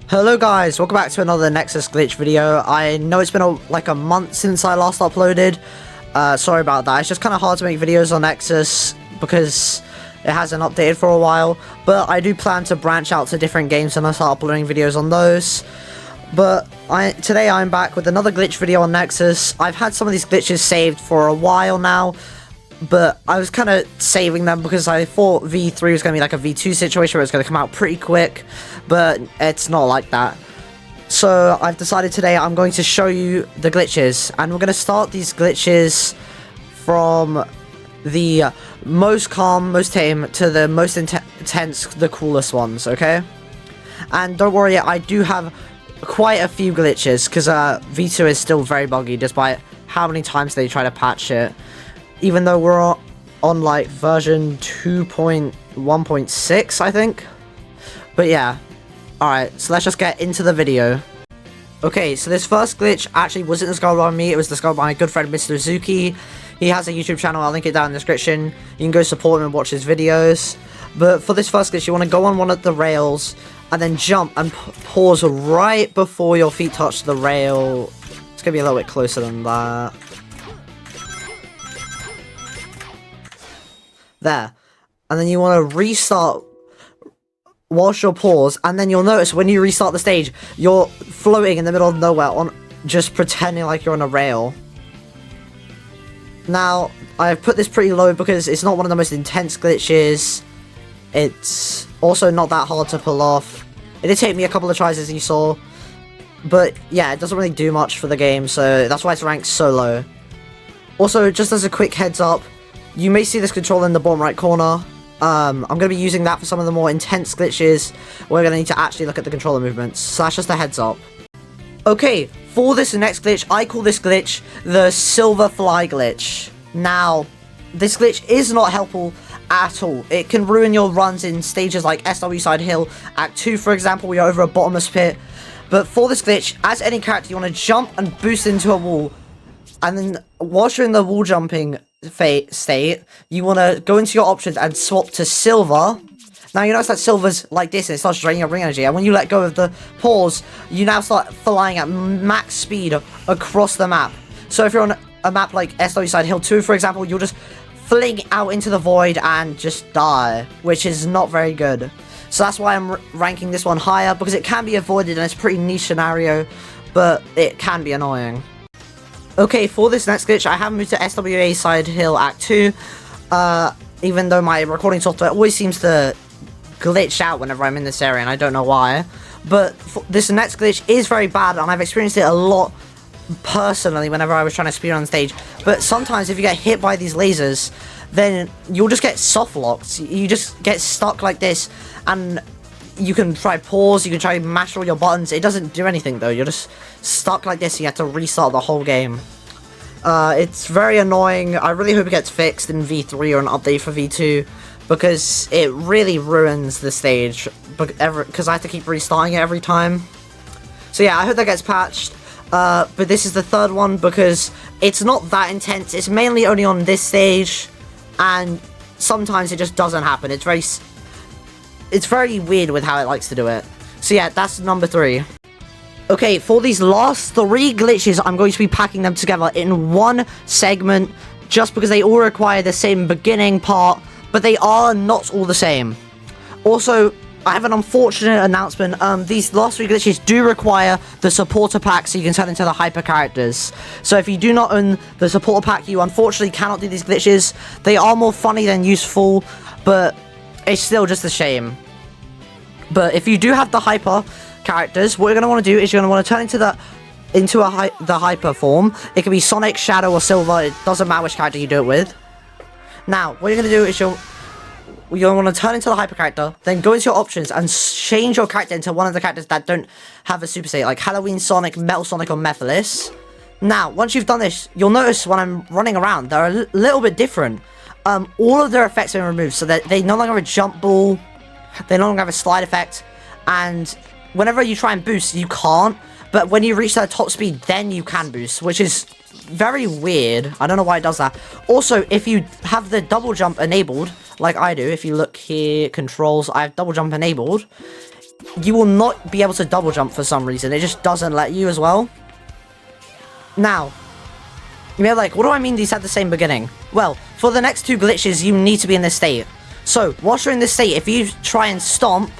Hello guys, welcome back to another Nexus glitch video. I know it's been like a month since I last uploaded. Sorry about that. It's just kind of hard to make videos on Nexus because it hasn't updated for a while. But I do plan to branch out to different games and I'll start uploading videos on those. But today I'm back with another glitch video on Nexus. I've had some of these glitches saved for a while now, but I was kind of saving them because I thought V3 was going to be like a V2 situation where it's going to come out pretty quick, but it's not like that. So I've decided today I'm going to show you the glitches, and we're going to start these glitches from the most calm, most tame, to the most intense, the coolest ones, okay? And don't worry, I do have quite a few glitches, because V2 is still very buggy, despite how many times they try to patch it. Even though we're on like version 2.1.6, I think. But yeah. Alright, so let's just get into the video. Okay, so this first glitch actually wasn't discovered by me, it was discovered by my good friend Mr. Zuki. He has a YouTube channel, I'll link it down in the description. You can go support him and watch his videos. But for this first glitch, you want to go on one of the rails, and then jump and pause right before your feet touch the rail. It's going to be a little bit closer than that. There. And then you want to restart whilst you're paused, and then you'll notice when you restart the stage, you're floating in the middle of nowhere, on just pretending like you're on a rail. Now, I've put this pretty low because it's not one of the most intense glitches. It's also not that hard to pull off. It did take me a couple of tries, as you saw. But yeah, it doesn't really do much for the game, so that's why it's ranked so low. Also, just as a quick heads up, you may see this controller in the bottom right corner. I'm going to be using that for some of the more intense glitches. We're going to need to actually look at the controller movements. So that's just a heads up. Okay, for this next glitch, I call this glitch the silver fly glitch. Now, this glitch is not helpful at all. It can ruin your runs in stages like SW Side Hill, Act 2 for example, where you're over a bottomless pit. But for this glitch, as any character, you want to jump and boost into a wall. And then, whilst you're in the wall jumping state, you want to go into your options and swap to silver. Now you notice that silver's like this and it starts draining your ring energy, and when you let go of the pause, you now start flying at max speed across the map. So if you're on a map like SW Side Hill 2 for example, you'll just fling out into the void and just die, which is not very good. So that's why I'm ranking this one higher, because it can be avoided and it's a pretty niche scenario, but it can be annoying. Okay, for this next glitch, I have moved to SWA Side Hill Act 2, even though my recording software always seems to glitch out whenever I'm in this area, and I don't know why. But this next glitch is very bad, and I've experienced it a lot personally whenever I was trying to speedrun stage. But sometimes if you get hit by these lasers, then you'll just get soft locked. You just get stuck like this, and you can try pause, you can try mash all your buttons. It doesn't do anything though. You're just stuck like this. You have to restart the whole game. It's very annoying. I really hope it gets fixed in V3 or an update for V2, because it really ruins the stage, because I have to keep restarting it every time. So yeah, I hope that gets patched. But this is the third one because it's not that intense. It's mainly only on this stage, and sometimes it just doesn't happen. It's very weird with how it likes to do it. So yeah, that's number 3. Okay, for these last 3 glitches, I'm going to be packing them together in one segment, just because they all require the same beginning part, but they are not all the same. Also, I have an unfortunate announcement. These last 3 glitches do require the supporter pack, so you can turn into the hyper characters. So if you do not own the supporter pack, you unfortunately cannot do these glitches. They are more funny than useful, but it's still just a shame. But if you do have the hyper characters, what you're going to want to do is you're going to want to turn into the hyper form. It can be Sonic, Shadow, or Silver. It doesn't matter which character you do it with. Now, what you're going to do is you're going to want to turn into the hyper character, then go into your options and change your character into one of the characters that don't have a super state, like Halloween Sonic, Metal Sonic, or Mephiles. Now, once you've done this, you'll notice when I'm running around, they're a little bit different. All of their effects have been removed, so that they no longer have a jump ball, they no longer have a slide effect, and whenever you try and boost, you can't, but when you reach that top speed, then you can boost, which is very weird. I don't know why it does that. Also, if you have the double jump enabled, like I do, if you look here, controls, I have double jump enabled, you will not be able to double jump for some reason. It just doesn't let you as well. Now, you may be like, what do I mean these had the same beginning? Well, for the next 2 glitches, you need to be in this state. So, whilst you're in this state, if you try and stomp,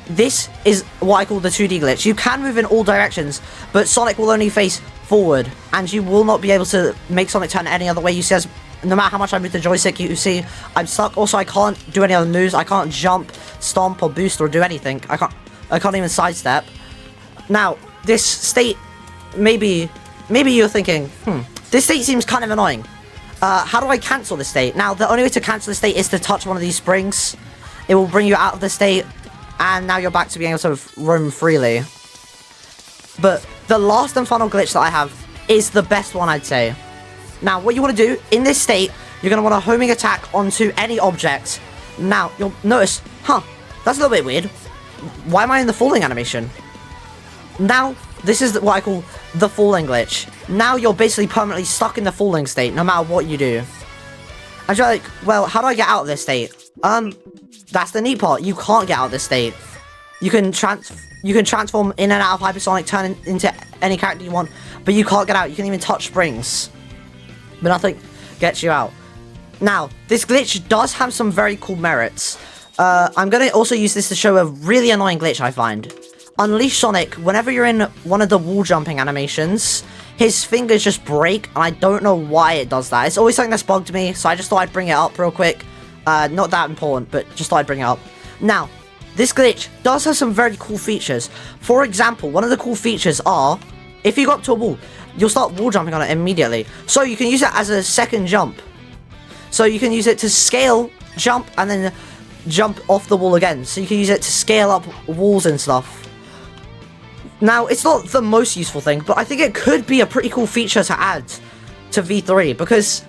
this is what I call the 2D glitch. You can move in all directions, but Sonic will only face forward, and you will not be able to make Sonic turn any other way. You see, no matter how much I move the joystick, you see I'm stuck. Also, I can't do any other moves. I can't jump, stomp, or boost, or do anything. I can't even sidestep. Now, this state, maybe you're thinking, this state seems kind of annoying. How do I cancel this state? Now, the only way to cancel the state is to touch one of these springs. It will bring you out of the state, and now you're back to being able to roam freely. But the last and final glitch that I have is the best one, I'd say. Now, what you want to do, in this state, you're going to want a homing attack onto any object. Now, you'll notice, that's a little bit weird. Why am I in the falling animation? Now, this is what I call the falling glitch. Now you're basically permanently stuck in the falling state, no matter what you do. And you're like, well, how do I get out of this state? That's the neat part. You can't get out of this state. You can transform in and out of Hypersonic, turn into any character you want, but you can't get out. You can even touch springs, but nothing gets you out. Now, this glitch does have some very cool merits. I'm going to also use this to show a really annoying glitch I find. Unleash Sonic, whenever you're in one of the wall jumping animations, his fingers just break, and I don't know why it does that. It's always something that's bugged me, so I just thought I'd bring it up real quick. Not that important, but just thought I'd bring it up. Now, this glitch does have some very cool features. For example, one of the cool features are, if you go up to a wall, you'll start wall jumping on it immediately. So you can use it as a second jump. So you can use it to scale, jump, and then jump off the wall again. So you can use it to scale up walls and stuff. Now, it's not the most useful thing, but I think it could be a pretty cool feature to add to V3, because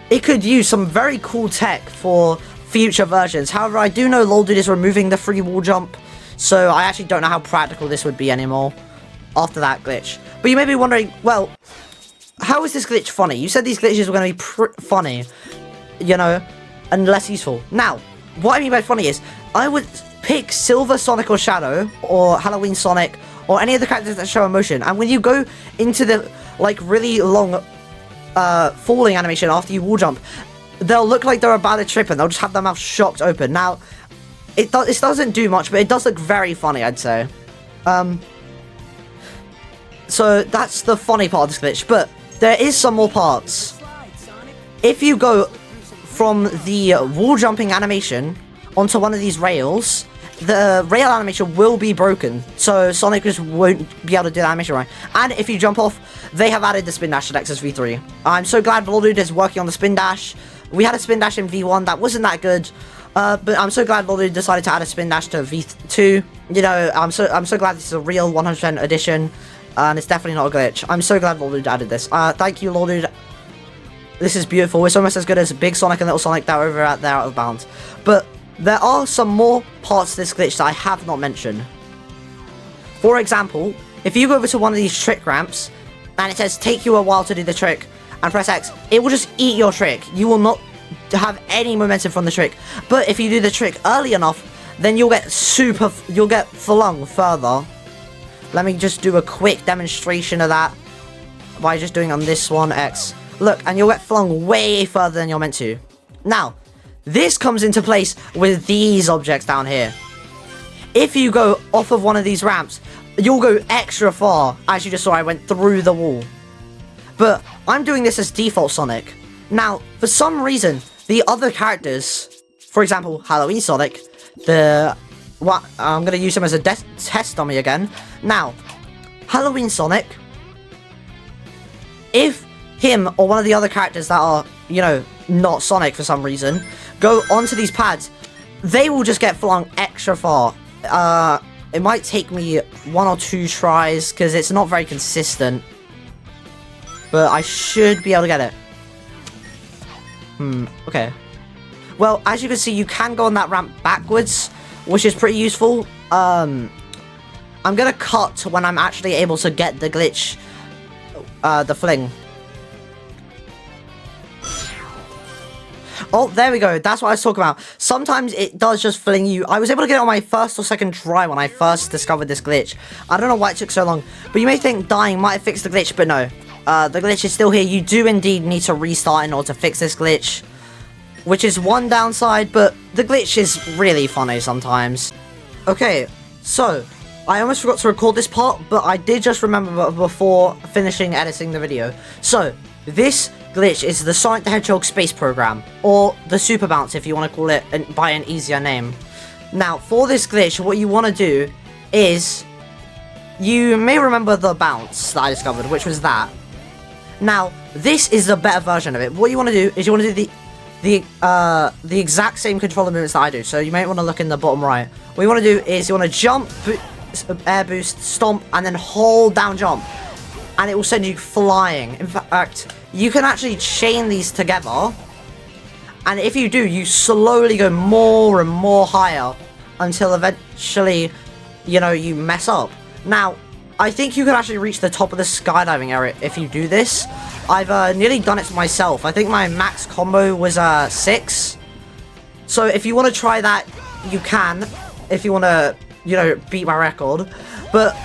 it could use some very cool tech for future versions. However, I do know LolDude is removing the free wall jump, so I actually don't know how practical this would be anymore after that glitch. But you may be wondering, well, how is this glitch funny? You said these glitches were going to be funny, you know, and less useful. Now, what I mean by funny is, I would pick Silver Sonic or Shadow, or Halloween Sonic, or any of the characters that show emotion, and when you go into the, like, really long falling animation after you wall jump, they'll look like they're about to trip, and they'll just have their mouth shocked open. Now, it doesn't do much, but it does look very funny, I'd say. So that's the funny part of this glitch, but there is some more parts. If you go from the wall jumping animation onto one of these rails, the rail animation will be broken, so Sonic just won't be able to do the animation right. And if you jump off, they have added the spin dash to Nexus V3. I'm so glad LolDude is working on the spin dash. We had a spin dash in V1 that wasn't that good, but I'm so glad LolDude decided to add a spin dash to V2. You know, I'm so glad this is a real 100% addition, and it's definitely not a glitch. I'm so glad LolDude added this. Thank you, LolDude. This is beautiful. It's almost as good as Big Sonic and Little Sonic that are over at there out of bounds. But there are some more parts to this glitch that I have not mentioned. For example, if you go over to one of these trick ramps, and it says take you a while to do the trick, and press X, it will just eat your trick. You will not have any momentum from the trick. But if you do the trick early enough, then you'll get flung further. Let me just do a quick demonstration of that by just doing on this one, X. Look, and you'll get flung way further than you're meant to. Now, this comes into place with these objects down here. If you go off of one of these ramps, you'll go extra far. As you just saw, I went through the wall. But I'm doing this as default Sonic. Now, for some reason, the other characters, for example, Halloween Sonic, I'm going to use him as a test dummy again. Now, Halloween Sonic, if him or one of the other characters that are, you know, not Sonic for some reason, go onto these pads, they will just get flung extra far. It might take me 1 or 2 tries, because it's not very consistent. But I should be able to get it. Okay. Well, as you can see, you can go on that ramp backwards, which is pretty useful. I'm gonna cut to when I'm actually able to get the glitch, the fling. Oh, there we go. That's what I was talking about. Sometimes it does just fling you. I was able to get it on my first or second try when I first discovered this glitch. I don't know why it took so long. But you may think dying might fix the glitch, but no. The glitch is still here. You do indeed need to restart in order to fix this glitch, which is one downside, but the glitch is really funny sometimes. Okay, so I almost forgot to record this part, but I did just remember before finishing editing the video. So, this glitch is the Sonic the Hedgehog space program, or the super bounce if you want to call it by an easier name. Now, for this glitch, what you want to do is, you may remember the bounce that I discovered, which was that. Now, this is a better version of it. What you want to do is you want to do the exact same controller movements that I do. So you may want to look in the bottom right. What you want to do is you want to jump, air boost, stomp, and then hold down jump, and it will send you flying. In fact, you can actually chain these together, and if you do, you slowly go more and more higher until eventually, you know, you mess up. Now, I think you can actually reach the top of the skydiving area if you do this. I've nearly done it myself. I think my max combo was 6. So if you want to try that, you can. If you want to, you know, beat my record. But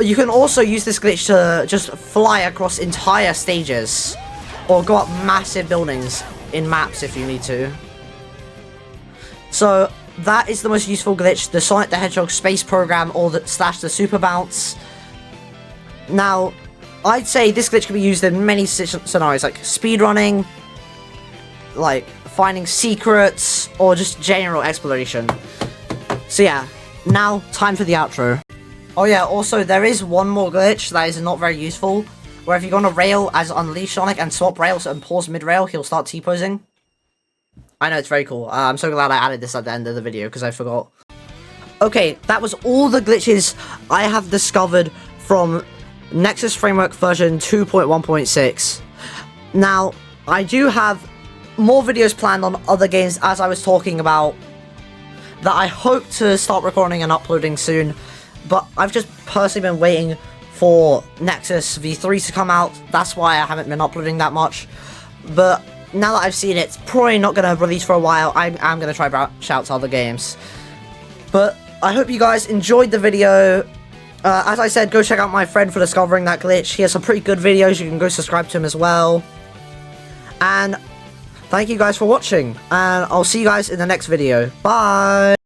you can also use this glitch to just fly across entire stages, or go up massive buildings in maps if you need to. So that is the most useful glitch, the Sonic the Hedgehog space program, or the super bounce. Now, I'd say this glitch can be used in many scenarios, like speedrunning, like finding secrets, or just general exploration. So yeah, now time for the outro. Oh yeah, also there is one more glitch that is not very useful, where if you go on a rail as Unleash Sonic and swap rails and pause mid-rail, he'll start T-posing. I know, it's very cool. I'm so glad I added this at the end of the video, because I forgot. Okay, that was all the glitches I have discovered from Nexus Framework version 2.1.6. Now, I do have more videos planned on other games, as I was talking about, that I hope to start recording and uploading soon, but I've just personally been waiting for Nexus V3 to come out. That's why I haven't been uploading that much. But now that I've seen it, it's probably not going to release for a while. I'm going to try branch out to other games. But I hope you guys enjoyed the video. As I said, go check out my friend for discovering that glitch. He has some pretty good videos. You can go subscribe to him as well. And thank you guys for watching. And I'll see you guys in the next video. Bye!